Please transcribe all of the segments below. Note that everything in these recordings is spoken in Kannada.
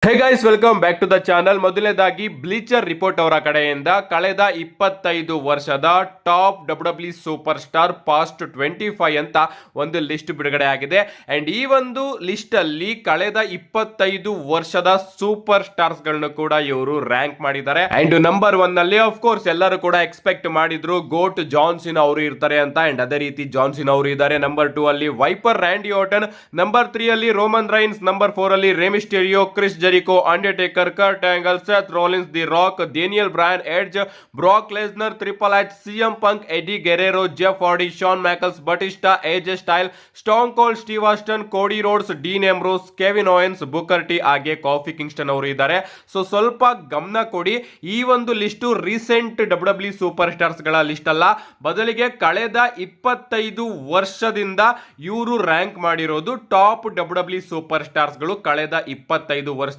Hey guys, welcome back to the channel. ಮೊದಲನೇದಾಗಿ ಬ್ಲೀಚರ್ ರಿಪೋರ್ಟ್ ಅವರ ಕಡೆಯಿಂದ ಕಳೆದ 25 ವರ್ಷದ top W superstar past 25 ಅಂತ ಒಂದು ಲಿಸ್ಟ್ ಬಿಡುಗಡೆ ಆಗಿದೆ. ಅಂಡ್ ಈ ಒಂದು ಲಿಸ್ಟ್ ಅಲ್ಲಿ ಕಳೆದ 25 ವರ್ಷದ ಸೂಪರ್ ಸ್ಟಾರ್ಸ್ ಗಳನ್ನು ಕೂಡ ಇವರು ರ್ಯಾಂಕ್ ಮಾಡಿದ್ದಾರೆ. ಅಂಡ್ ನಂಬರ್ 1 ನಲ್ಲಿ ಆಫ್ ಕೋರ್ಸ್ ಎಲ್ಲರೂ ಕೂಡ ಎಕ್ಸ್ಪೆಕ್ಟ್ ಮಾಡಿದ್ರು ಗೋಟ್ ಜಾನ್ಸಿನ್ ಅವರು ಇರ್ತಾರೆ ಅಂತ. ಅಂಡ್ ಅದೇ ರೀತಿ ಜಾನ್ಸಿನ್ ಅವರು ಇದ್ದಾರೆ. ನಂಬರ್ 2 ಅಲ್ಲಿ ವೈಪರ್ ರ್ಯಾಂಡಿ ಆರ್ಟನ್, ನಂಬರ್ 3 ಅಲ್ಲಿ ರೋಮನ್ ರೈನ್ಸ್, ನಂಬರ್ 4 ಅಲ್ಲಿ Rey Mysterio, Chris Jericho, Undertaker, Kurt Angle, Seth Rollins, the Rock, Daniel Bryan, Edge, Brock Lesnar, triple H, CM Punk, Eddie Guerrero, Jeff Hardy, Shawn Michaels, Batista, AJ Style, Stone Cold, Steve Austin, Cody Rhodes, Dean Ambrose, Kevin Owens, Booker T ಹಾಗೆ ಕಾಫಿ ಕಿಂಗ್ಸ್ಟನ್ ಅವರು ಇದ್ದಾರೆ. ಸೊ ಸ್ವಲ್ಪ ಗಮನ ಕೊಡಿ, ಈ ಒಂದು list recent W super stars ಗಳ ಲಿಸ್ಟ್ ಅಲ್ಲ, ಬದಲಿಗೆ ಕಳೆದ 25 ವರ್ಷದಿಂದ ಇವರು ರ್ಯಾಂಕ್ ಮಾಡಿರೋದು ಟಾಪ್ ಡಬ್ಲ್ಯೂ ಸೂಪರ್ ಸ್ಟಾರ್ಸ್ ಗಳು ಕಳೆದ 25 ವರ್ಷದಿಂದ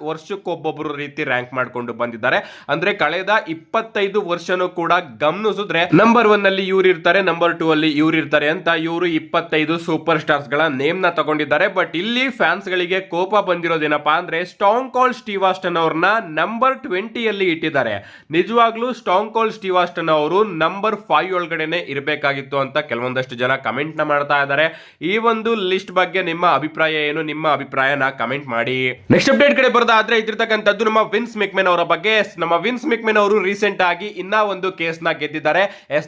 ವರ್ಷಕ್ಕೊಬ್ಬೊಬ್ಬರು ರೀತಿ ರ್ಯಾಂಕ್ ಮಾಡ್ಕೊಂಡು ಬಂದಿದ್ದಾರೆ. ಅಂದ್ರೆ ಕಳೆದ 25 ವರ್ಷನೂ ಕೂಡ ಗಮನಿಸಿದ್ರೆ ನಂಬರ್ 1 ಅಲ್ಲಿ ಇವ್ರು ಇರ್ತಾರೆ, ನಂಬರ್ 2 ಅಲ್ಲಿ ಇವ್ರು ಇರ್ತಾರೆ ಅಂತ ಇವರು 25 ಸೂಪರ್ ಸ್ಟಾರ್ಸ್ ಗಳ ನೇಮ್ ನ ತಗೊಂಡಿದ್ದಾರೆ. ಬಟ್ ಇಲ್ಲಿ ಫ್ಯಾನ್ಸ್ ಗಳಿಗೆ ಕೋಪ ಬಂದಿರೋದೇನಪ್ಪಾ ಅಂದ್ರೆ ಸ್ಟಾಂಗ್ ಕೋಲ್ಡ್ ಸ್ಟೀವ್ ಆಸ್ಟನ್ ಅವ್ರನ್ನ ನಂಬರ್ 20 ಅಲ್ಲಿ ಇಟ್ಟಿದ್ದಾರೆ. ನಿಜವಾಗ್ಲೂ ಸ್ಟಾಂಗ್ ಕೋಲ್ಡ್ ಸ್ಟೀವ್ ಆಸ್ಟನ್ ಅವರು ನಂಬರ್ 5 ಒಳಗಡೆನೆ ಇರಬೇಕಾಗಿತ್ತು ಅಂತ ಕೆಲವೊಂದಷ್ಟು ಜನ ಕಮೆಂಟ್ ನ ಮಾಡ್ತಾ ಇದ್ದಾರೆ. ಈ ಒಂದು ಲಿಸ್ಟ್ ಬಗ್ಗೆ ನಿಮ್ಮ ಅಭಿಪ್ರಾಯ ಏನು? ನಿಮ್ಮ ಅಭಿಪ್ರಾಯನ ಕಮೆಂಟ್ ಮಾಡಿ. ನೆಕ್ಸ್ಟ್ ಅಪ್ಡೇಟ್ ಕಡೆ ಬರೋದಾದ್ರೆ ಇದ್ದಿರ್ತಕ್ಕಂಥದ್ದು ನಮ್ಮ ವಿನ್ಸ್ ಮೆಕ್ಮೆನ್ ಅವರ ಬಗ್ಗೆ. ನಮ್ಮ ವಿನ್ಸ್ ಮೆಕ್ಮೆನ್ ಅವರು ರೀಸೆಂಟ್ ಆಗಿ ಇನ್ನ ಒಂದು ಕೇಸ್ ನ ಗೆದ್ದಿದ್ದಾರೆ.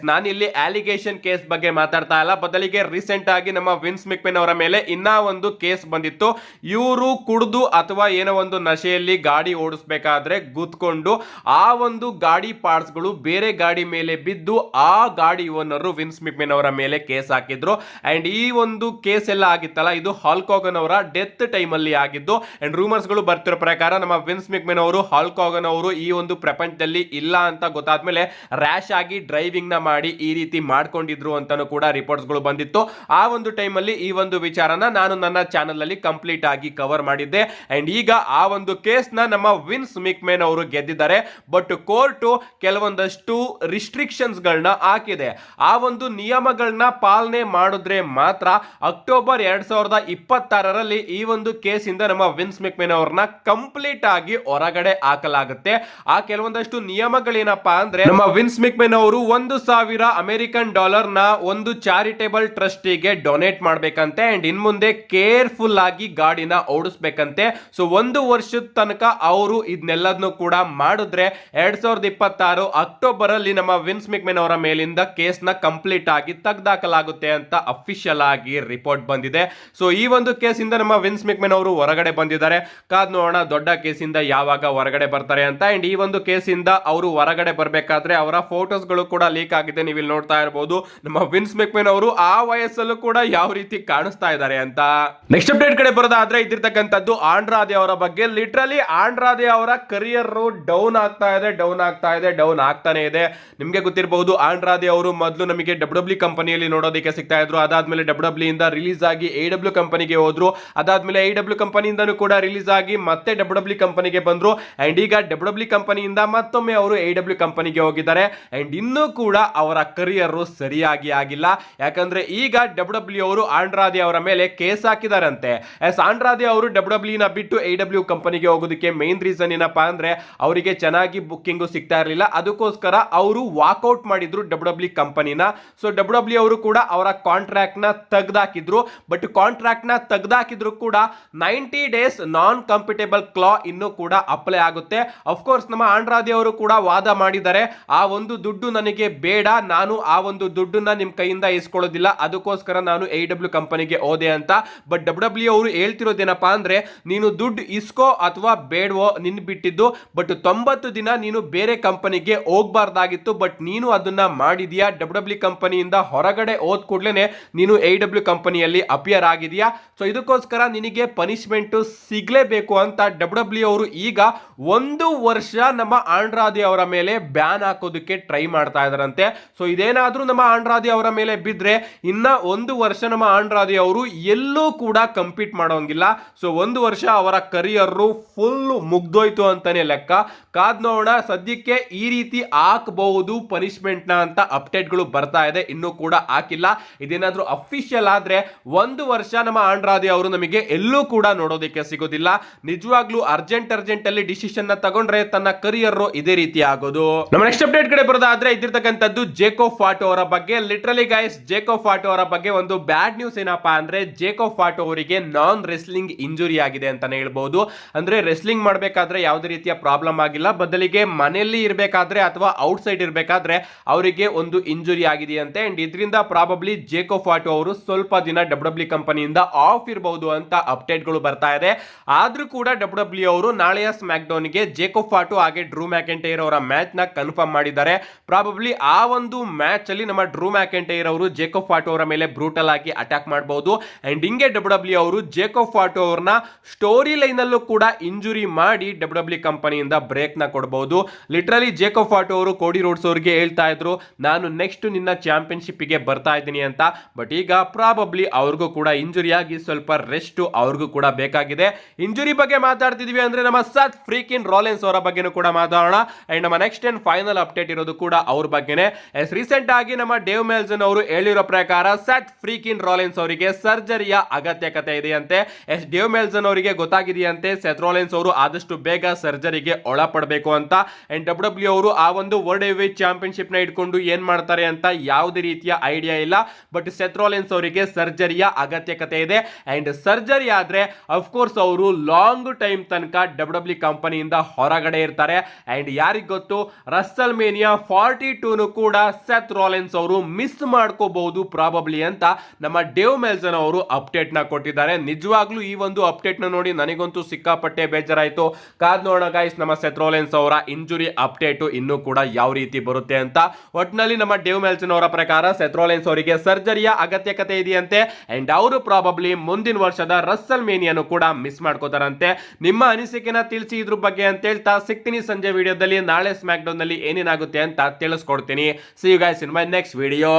ನಾನಿಲ್ಲಿ ಅಲಿಗೇಷನ್ ಕೇಸ್ ಬಗ್ಗೆ ಮಾತಾಡ್ತಾ ಇಲ್ಲ, ಬದಲಿಗೆ ರೀಸೆಂಟ್ ಆಗಿ ನಮ್ಮ ವಿನ್ಸ್ ಮೆಕ್ಮೆನ್ ಅವರ ಮೇಲೆ ಇನ್ನ ಒಂದು ಕೇಸ್ ಬಂದಿತ್ತು. ಇವರು ಕುಡಿದು ಅಥವಾ ಏನೋ ಒಂದು ನಶೆಯಲ್ಲಿ ಗಾಡಿ ಓಡಿಸಬೇಕಾದ್ರೆ ಗುದ್ಕೊಂಡು ಆ ಒಂದು ಗಾಡಿ ಪಾರ್ಟ್ಸ್ ಗಳು ಬೇರೆ ಗಾಡಿ ಮೇಲೆ ಬಿದ್ದು ಆ ಗಾಡಿ ಓನರ್ ವಿನ್ಸ್ ಮೆಕ್ಮೆನ್ ಅವರ ಮೇಲೆ ಕೇಸ್ ಹಾಕಿದ್ರು. ಅಂಡ್ ಈ ಒಂದು ಕೇಸ್ ಎಲ್ಲ ಆಗಿತ್ತಲ್ಲ, ಇದು ಹಾಲ್ಕ್ ಹೋಗನ್ ಅವರ ಡೆತ್ ಟೈಮ್ ಅಲ್ಲಿ ಆಗಿದ್ದು. ಅಂಡ್ ರೂಮರ್ಸ್ ಗಳು ಬರ್ತಿರೋ ಪ್ರಕಾರ ನಮ್ಮ ವಿನ್ಸ್ ಮೆಕ್ಮೆನ್ ಅವರು ಹಾಲ್ಕ್ ಹೋಗನ್ ಅವರು ಈ ಒಂದು ಪ್ರಪಂಚದಲ್ಲಿ ಇಲ್ಲ ಅಂತ ಗೊತ್ತಾದ್ಮೇಲೆ ರ್ಯಾಶ್ ಆಗಿ ಡ್ರೈವಿಂಗ್ ನ ಮಾಡಿ ಈ ರೀತಿ ಮಾಡ್ಕೊಂಡಿದ್ರು ಅಂತಾನು ಕೂಡ ರಿಪೋರ್ಟ್ಸ್ ಗಳು ಬಂದಿತ್ತು. ಆ ಒಂದು ಟೈಮ್ ಅಲ್ಲಿ ಈ ಒಂದು ವಿಚಾರನ ನಾನು ನನ್ನ ಚಾನೆಲ್ ಅಲ್ಲಿ ಕಂಪ್ಲೀಟ್ ಆಗಿ ಕವರ್ ಮಾಡಿದ್ದೆ. ಅಂಡ್ ಈಗ ಆ ಒಂದು ಕೇಸ್ ನ ನಮ್ಮ ವಿನ್ಸ್ ಮೆಕ್ಮೆನ್ ಅವರು ಗೆದ್ದಿದ್ದಾರೆ. ಬಟ್ ಕೋರ್ಟ್ ಕೆಲವೊಂದಷ್ಟು ರಿಸ್ಟ್ರಿಕ್ಷನ್ಸ್ ಗಳನ್ನ ಹಾಕಿದೆ. ಆ ಒಂದು ನಿಯಮಗಳನ್ನ ಪಾಲನೆ ಮಾಡಿದ್ರೆ ಮಾತ್ರ ಅಕ್ಟೋಬರ್ 2026ರಲ್ಲಿ ಈ ಒಂದು ಕೇಸ್ ಇಂದ ನಮ್ಮ ವಿನ್ಸ್ ಮೆಕ್ಮೆನ್ ಅವ್ರನ್ನ ಕಂಪ್ಲೀಟ್ ಆಗಿ ಹೊರಗಡೆ ಹಾಕಲಾಗುತ್ತೆ. ಆ ಕೆಲವೊಂದಷ್ಟು ನಿಯಮಗಳೇನಪ್ಪಾ ಅಂದ್ರೆ ನಮ್ಮ ವಿನ್ಸ್ ಮೆಕ್ಮೆನ್ ಅವರು $1,000 ಅಮೆರಿಕನ್ ನ ಒಂದು ಚಾರಿಟೇಬಲ್ ಟ್ರಸ್ಟಿಗೆ ಡೊನೇಟ್ ಮಾಡ್ಬೇಕಂತೆ. ಅಂಡ್ ಇನ್ ಮುಂದೆ ಕೇರ್ಫುಲ್ ಆಗಿ ಗಾಡಿನ ಓಡಿಸ್ಬೇಕಂತೆ. ಸೊ 1 ವರ್ಷದ ತನಕ ಅವರು ಇದನ್ನೆಲ್ಲದನ್ನು ಕೂಡ ಮಾಡಿದ್ರೆ 2026 ಅಕ್ಟೋಬರ್ ಅಲ್ಲಿ ನಮ್ಮ ವಿನ್ಸ್ ಮೆಕ್ಮೆನ್ ಅವರ ಮೇಲಿಂದ ಕೇಸ್ ನ ಕಂಪ್ಲೀಟ್ ಆಗಿ ತೆಗೆದಾಕಲಾಗುತ್ತೆ ಅಂತ ಅಫಿಷಿಯಲ್ ಆಗಿ ರಿಪೋರ್ಟ್ ಬಂದಿದೆ. ಸೊ ಈ ಒಂದು ಕೇಸ್ ಇಂದ ನಮ್ಮ ವಿನ್ಸ್ ಮೆಕ್ಮೆನ್ ಅವರು ಹೊರಗಡೆ ಬಂದಿದ್ದಾರೆ. ಕಾದ್ ನೋಡೋಣ ದೊಡ್ಡ ಕೇಸಿಂದ ಯಾವಾಗ ಹೊರಗಡೆ ಬರ್ತಾರೆ ಅಂತ. ಅಂಡ್ ಈ ಒಂದು ಕೇಸಿಂದ ಅವರು ಹೊರಗಡೆ ಬರಬೇಕಾದ್ರೆ ಅವರ ಫೋಟೋಸ್ ಗಳು ಕೂಡ ಲೀಕ್ ಆಗಿದೆ. ನೀವು ಇಲ್ಲಿ ನೋಡ್ತಾ ಇರಬಹುದು ನಮ್ಮ ವಿನ್ಸ್ ಮೆಕ್ಮೆನ್ ಅವರು ಆ ವಯಸ್ಸಲ್ಲೂ ಕೂಡ ಯಾವ ರೀತಿ ಕಾಣಿಸ್ತಾ ಇದ್ದಾರೆ ಅಂತ. ನೆಕ್ಸ್ಟ್ ಅಪ್ಡೇಟ್ ಕಡೆ ಬರೋದಾದ್ರೆ ಇದ್ದಿರ್ತಕ್ಕಂಥದ್ದು ಆಂಡ್ರಾದೆ ಅವರ ಬಗ್ಗೆ. ಲಿಟ್ರಲಿ ಆಂಡ್ರಾದೆ ಅವರ ಕರಿಯರ್ ಡೌನ್ ಆಗ್ತಾನೆ ಇದೆ. ನಿಮ್ಗೆ ಗೊತ್ತಿರಬಹುದು ಆಂಡ್ರಾದೆ ಅವರು ಮೊದಲು ನಮಗೆ ಡಬ್ಲ್ಯೂ ಕಂಪನಿಯಲ್ಲಿ ನೋಡೋದಕ್ಕೆ ಸಿಗ್ತಾ ಇದ್ರು. ಅದಾದ್ಮೇಲೆ ಡಬ್ಲ್ಯೂ ಇಂದ ರಿಲೀಸ್ ಆಗಿ AEW ಕಂಪನಿಗೆ ಹೋದ್ರು. ಅದಾದ್ಮೇಲೆ AEW ಕಂಪನಿಯಿಂದನೂ ಕೂಡ ರಿಲೀಸ್ ಆಗಿ ಮತ್ತೆ ಡಬ್ಲ್ಯೂ ಕಂಪನಿಗೆ ಬಂದ್ರು. ಅಂಡ್ ಈಗ ಡಬ್ಲ್ಯೂ ಕಂಪನಿಯಿಂದ ಮತ್ತೊಮ್ಮೆ ಅವರು AEW ಕಂಪನಿಗೆ ಹೋಗಿದ್ದಾರೆ. ಅಂಡ್ ಇನ್ನೂ ಕೂಡ ಅವರ ಕರಿಯರ್ ಸರಿಯಾಗಿ ಆಗಿಲ್ಲ. ಯಾಕಂದ್ರೆ ಈಗ ಡಬ್ಲ್ಯೂ ಅವರು ಆಂಡ್ರಾದೆ ಅವರ ಮೇಲೆ ಕೇಸ್ ಹಾಕಿದಾರಂತೆ. ಆಂಡ್ರಾದೆ ಅವರು ಡಬ್ಲ್ಯೂ ನ ಬಿಟ್ಟು AEW ಕಂಪನಿಗೆ ಹೋಗೋದಕ್ಕೆ ಮೇನ್ ರೀಸನ್ ಏನಪ್ಪಾ ಅಂದ್ರೆ ಅವರಿಗೆ ಚೆನ್ನಾಗಿ ಬುಕ್ಕಿಂಗ್ ಸಿಗ್ತಾ ಇರಲಿಲ್ಲ. ಅದಕ್ಕೋಸ್ಕರ ಅವರು ವಾಕ್ಔಟ್ ಮಾಡಿದ್ರು ಡಬ್ಲ್ಯೂ ಕಂಪನಿನ. ಸೊ ಡಬ್ಲ್ಯೂ ಅವರು ಕೂಡ ಅವರ ಕಾಂಟ್ರಾಕ್ಟ್ ನ ತೆಗೆದಾಕಿದ್ರು. ಬಟ್ ಕಾಂಟ್ರಾಕ್ಟ್ ನ ತೆಗೆದಾಕಿದ್ರು ಕೂಡ 90 ಡೇಸ್ ನಾನ್ ಕಂಪಿಟೇಬಲ್ ಕ್ಲಾ ಇನ್ನೂ ಕೂಡ ಅಪ್ಲೈ ಆಗುತ್ತೆ. ಅಫ್ಕೋರ್ಸ್ ನಮ್ಮ ಆಂಡ್ರಾದೆ ಅವರು ಕೂಡ ವಾದ ಮಾಡಿದ್ದಾರೆ, ಆ ಒಂದು ದುಡ್ಡು ನನಗೆ ಬೇಡ, ನಾನು ಆ ಒಂದು ದುಡ್ಡನ್ನ ನಿಮ್ ಕೈಯಿಂದ ಇಸ್ಕೊಳ್ಳೋದಿಲ್ಲ, ಅದಕ್ಕೋಸ್ಕರ ನಾನು AEW ಕಂಪನಿಗೆ ಹೋದೆ ಅಂತ. ಬಟ್ ಡಬ್ಲ್ಯೂ ಅವರು ಹೇಳ್ತಿರೋದೇನಪ್ಪಾ ಅಂದ್ರೆ ನೀನು ದುಡ್ಡು ಇಸ್ಕೋ ಅಥವಾ ಬೇಡವೋ ನಿನ್ ಬಿಟ್ಟಿದ್ದು, ಬಟ್ 90 ದಿನ ನೀನು ಬೇರೆ ಕಂಪನಿಗೆ ಹೋಗ್ಬಾರ್ದಾಗಿತ್ತು. ಬಟ್ ನೀನು ಅದನ್ನ ಮಾಡಿದ್ಯಾ. ಡಬ್ಲ್ಯೂ ಕಂಪನಿಯಿಂದ ಹೊರಗಡೆ ಹೋದ್ ಕೂಡ್ಲೇನೆ ನೀನು AEW ಕಂಪನಿಯಲ್ಲಿ ಅಪಿಯರ್ ಆಗಿದೆಯಾ. ಸೊ ಇದಕ್ಕೋಸ್ಕರ ನಿನಗೆ ಪನಿಷ್ಮೆಂಟ್ ಸಿಗ್ಲೇಬೇಕು ಅಂತ ಡಬ್ಲ್ಯೂ ಅವರು ಈಗ 1 ವರ್ಷ ನಮ್ಮ ಆಂಡ್ರಾದೆ ಅವರ ಮೇಲೆ ಬ್ಯಾನ್ ಹಾಕೋದಕ್ಕೆ ಟ್ರೈ ಮಾಡ್ತಾ ಇದಾರಂತೆ. ಸೊ ಇದೇನಾದ್ರೂ ನಮ್ಮ ಆಂಡ್ರಾದೆ ಅವರ ಮೇಲೆ ಬಿದ್ರೆ ಇನ್ನ 1 ವರ್ಷ ನಮ್ಮ ಆಂಡ್ರಾದೆ ಅವರು ಎಲ್ಲೂ ಕೂಡ ಕಂಪೀಟ್ ಮಾಡೋಂಗಿಲ್ಲ. ಸೊ 1 ವರ್ಷ ಅವರ ಕರಿಯರ್ ಫುಲ್ ಮುಗ್ದೋಯ್ತು ಅಂತಾನೆ ಲೆಕ್ಕ. ಕಾದ್ ನೋಡೋಣ. ಸದ್ಯಕ್ಕೆ ಈ ರೀತಿ ಹಾಕಬಹುದು ಪನಿಷ್ಮೆಂಟ್ ನ ಅಂತ ಅಪ್ಡೇಟ್ ಗಳು ಬರ್ತಾ ಇದೆ, ಇನ್ನೂ ಕೂಡ ಹಾಕಿಲ್ಲ. ಇದೇನಾದ್ರೂ ಅಫಿಷಿಯಲ್ ಆದ್ರೆ 1 ವರ್ಷ ನಮ್ಮ ಆಂಡ್ರಾದೆ ಅವರು ನಮಗೆ ಎಲ್ಲೂ ಕೂಡ ನೋಡೋದಕ್ಕೆ ಸಿಗೋದಿಲ್ಲ. ನಿಜವಾಗ್ಲೂ ಅರ್ಜೆಂಟ್ ಅಲ್ಲಿ ಡಿಸಿಷನ್ ನ ತಗೊಂಡ್ರೆ ತನ್ನ ಕರಿಯರ್ ಇದೇ ರೀತಿ ಆಗೋದು. ನಮ್ಮ ನೆಕ್ಸ್ಟ್ ಅಪ್ಡೇಟ್ ಕಡೆ ಬರೋದಾದ್ರೆ ಇದಿರ್ತಕ್ಕಂಥದ್ದು ಜೇಕೋ ಫಾಟೋ ಅವರ ಬಗ್ಗೆ. ಲಿಟರಲಿ ಗೈಸ್, ಜೇಕೋ ಫಾಟೋ ಅವರ ಬಗ್ಗೆ ಒಂದು ಬ್ಯಾಡ್ ನ್ಯೂಸ್ ಏನಪ್ಪಾ ಅಂದ್ರೆ ಜೇಕೋ ಫಾಟೋ ಅವರಿಗೆ ನಾನ್ ರೆಸ್ಲಿಂಗ್ ಇಂಜುರಿ ಆಗಿದೆ ಅಂತಾನೆ ಹೇಳ್ಬಹುದು. ಅಂದ್ರೆ ರೆಸ್ಲಿಂಗ್ ಮಾಡಬೇಕಾದ್ರೆ ಯಾವುದೇ ರೀತಿಯ ಪ್ರಾಬ್ಲಮ್ ಆಗಿಲ್ಲ, ಬದಲಿಗೆ ಮನೆಯಲ್ಲಿ ಇರಬೇಕಾದ್ರೆ ಅಥವಾ ಔಟ್ ಸೈಡ್ ಇರಬೇಕಾದ್ರೆ ಅವರಿಗೆ ಒಂದು ಇಂಜುರಿ ಆಗಿದೆಯಂತೆ. ಅಂಡ್ ಇದರಿಂದ ಪ್ರಾಬಬ್ಲಿ ಜೇಕೋ ಫಾಟೋ ಅವರು ಸ್ವಲ್ಪ ದಿನ ಡಬ್ಲ್ಯೂ ಕಂಪನಿಯಿಂದ ಆಫ್ ಇರಬಹುದು ಅಂತ ಅಪ್ಡೇಟ್ ಗಳು ಬರ್ತಾ ಇದೆ. ಆದ್ರೂ ಕೂಡ ಡಬ್ಲ್ಯೂ ಅವರು ನಾಳೆಯ ಸ್ಮ್ಯಾಕ್ ಡೌನ್ ಗೆ ಜೇಕೋ ಫಾಟೋ ಹಾಗೆ ಡ್ರೂ ಮ್ಯಾಕೆಂಟೈರ್ ಅವರ ಮ್ಯಾಚ್ ನ ಕನ್ಫರ್ಮ್ ಮಾಡಿದ್ದಾರೆ. ಪ್ರಾಬಬ್ಲಿ ಆ ಒಂದು ಮ್ಯಾಚ್ ಅಲ್ಲಿ ನಮ್ಮ ಡ್ರೂ ಮ್ಯಾಕೆಂಟೈರ್ ಅವರು ಜೇಕೋ ಫಾಟೋ ಅವರ ಮೇಲೆ ಬ್ರೂಟಲ್ ಆಗಿ ಅಟ್ಯಾಕ್ ಮಾಡಬಹುದು. ಅಂಡ್ ಹಿಂಗೆ ಡಬ್ಲ್ಯೂ ಅವರು ಜೇಕೋ ಫಾಟೋ ಅವರನ್ನ ಸ್ಟೋರಿ ಲೈನ್ ಅಲ್ಲೂ ಕೂಡ ಇಂಜುರಿ ಮಾಡಿ ಡಬ್ಲ್ಯೂ ಕಂಪನಿಯಿಂದ ಬ್ರೇಕ್ ನ ಕೊಡಬಹುದು. ಲಿಟರಲಿ ಜೇಕೋ ಫಾಟೋ ಅವರು ಕೋಡಿ ರೋಡ್ಸ್ ಅವರಿಗೆ ಹೇಳ್ತಾ ಇದ್ರು, ನಾನು ನೆಕ್ಸ್ಟ್ ನಿನ್ನ ಚಾಂಪಿಯನ್ಶಿಪ್ ಗೆ ಬರ್ತಾ ಇದ್ದೀನಿ ಅಂತ. ಬಟ್ ಈಗ ಪ್ರಾಬಬ್ಲಿ ಅವ್ರಿಗೂ ಕೂಡ ಇಂಜುರಿ ಆಗಿ ಸ್ವಲ್ಪ ರೆಸ್ಟ್ ಅವ್ರಿಗೂ ಕೂಡ ಬೇಕಾಗಿದೆ. ಇಂಜುರಿ ಬಗ್ಗೆ ಮಾತಾಡ್ತಿದ್ವಿ ಅಂದ್ರೆ ನಮ್ಮ ಸತ್ ಫ್ರೀಕಿನ್ ರಾಲೆನ್ಸ್ ಅವರ ಬಗ್ಗೆನೂ ಕೂಡ ಮಾತಾಡೋಣ. ಅಂಡ್ ನಮ್ಮ ನೆಕ್ಸ್ಟ್ ಅಂಡ್ ಫೈನಲ್ ಅಪ್ಡೇಟ್ ಇರೋದು ಕೂಡ ಅವ್ರ ಬಗ್ಗೆನೇ. ರೀಸೆಂಟ್ ಆಗಿ ನಮ್ಮ ಡೇವ್ ಮೆಲ್ಸನ್ ಅವರು ಹೇಳಿರೋ ಪ್ರಕಾರ ಸತ್ ಫ್ರೀಕಿನ್ ರಾಲೆನ್ಸ್ ಅವರಿಗೆ ಸರ್ಜರಿಯ ಅಗತ್ಯಕತೆ ಇದೆಯಂತೆ. ಡೇವ್ ಮೆಲ್ಸನ್ ಅವರಿಗೆ ಗೊತ್ತಾಗಿದೆಯಂತೆ ಸೆತ್ ರಾಲೆನ್ಸ್ ಅವರು ಆದಷ್ಟು ಬೇಗ ಸರ್ಜರಿಗೆ ಒಳಪಡಬೇಕು ಅಂತ. ಅಂಡ್ ಡಬ್ಲ್ಯೂ ಅವರು ಆ ಒಂದು ವರ್ಲ್ಡ್ ಹೆವಿವೇಟ್ ಚಾಂಪಿಯನ್ಶಿಪ್ ನ ಇಟ್ಕೊಂಡು ಏನ್ ಮಾಡ್ತಾರೆ ಅಂತ ಯಾವುದೇ ರೀತಿಯ ಐಡಿಯಾ ಇಲ್ಲ. ಬಟ್ ಸೆತ್ ರಾಲೆನ್ಸ್ ಅವರಿಗೆ ಸರ್ಜರಿಯ ಅಗತ್ಯಕತೆ ಇದೆ. ಅಂಡ್ ಸರ್ಜರಿ ಆದ್ರೆ ಅಫ್ಕೋರ್ಸ್ ಅವರು ಲಾಂಗ್ ಟೈಮ್ ತನಕ ಡಬ್ಲ್ಯೂ ಕಂಪನಿಯಿಂದ ಹೊರಗಡೆ ಇರ್ತಾರೆ. ಅಂಡ್ ಯಾರಿಗ್ ಗೊತ್ತು, ರಸ್ಸಲ್ ಮೇನಿಯಾ 42 ಕೂಡ ಸೆತ್ ರಾಲೆನ್ಸ್ ಅವರು ಮಿಸ್ ಮಾಡ್ಕೋಬಹುದು ಪ್ರಾಬಬ್ಲಿ ಅಂತ ನಮ್ಮ ಡೇವ್ ಮೆಲ್ಸನ್ ಅವರು ಅಪ್ಡೇಟ್ ನ ಕೊಟ್ಟಿದ್ದಾರೆ. ನಿಜವಾಗ್ಲೂ ಈ ಒಂದು ಅಪ್ಡೇಟ್ ನ ನೋಡಿ ನನಗಂತೂ ಸಿಕ್ಕಾಪಟ್ಟೆ ಬೇಜಾರಾಯ್ತು. ಕಾದ್ ನೋಡೋಣ ಗೈಸ್, ನಮ್ಮ ಸೆತ್ ರಾಲೆನ್ಸ್ ಅವರ ಇಂಜುರಿ ಅಪ್ಡೇಟ್ ಇನ್ನೂ ಕೂಡ ಯಾವ ರೀತಿ ಬರುತ್ತೆ ಅಂತ. ಒಟ್ಟಿನಲ್ಲಿ ನಮ್ಮ ಡೇವ್ ಮೆಲ್ಸನ್ ಅವರ ಪ್ರಕಾರ ಸೆತ್ ರಾಲೆನ್ಸ್ ಅವರಿಗೆ ಸರ್ಜರಿಯ ಅಗತ್ಯಕತೆ ಇದೆಯಂತೆ. ಅಂಡ್ ಅವರು ಪ್ರಾಬಬ್ಲಿ ಮುಂದಿನ ವರ್ಷದ ರಸ್ಸಲ್ ಮೇನಿಯನ್ನು ಕೂಡ ಮಿಸ್ ಮಾಡ್ಕೋತಾರಂತೆ. ನಿಮ್ಮ ಅನಿಸಿಕೆನ ತಿಳಿಸಿ ಇದ್ರ ಬಗ್ಗೆ ಅಂತ ಹೇಳ್ತಾ ಸಿಗ್ತೀನಿ ಸಂಜೆ ವಿಡಿಯೋದಲ್ಲಿ. ನಾಳೆ ಸ್ಮ್ಯಾಕ್ ಡೌನ್ ನಲ್ಲಿ ಏನೇನಾಗುತ್ತೆ ಅಂತ ತಿಳಿಸ್ಕೊಡ್ತೀನಿ. See you guys in my next video.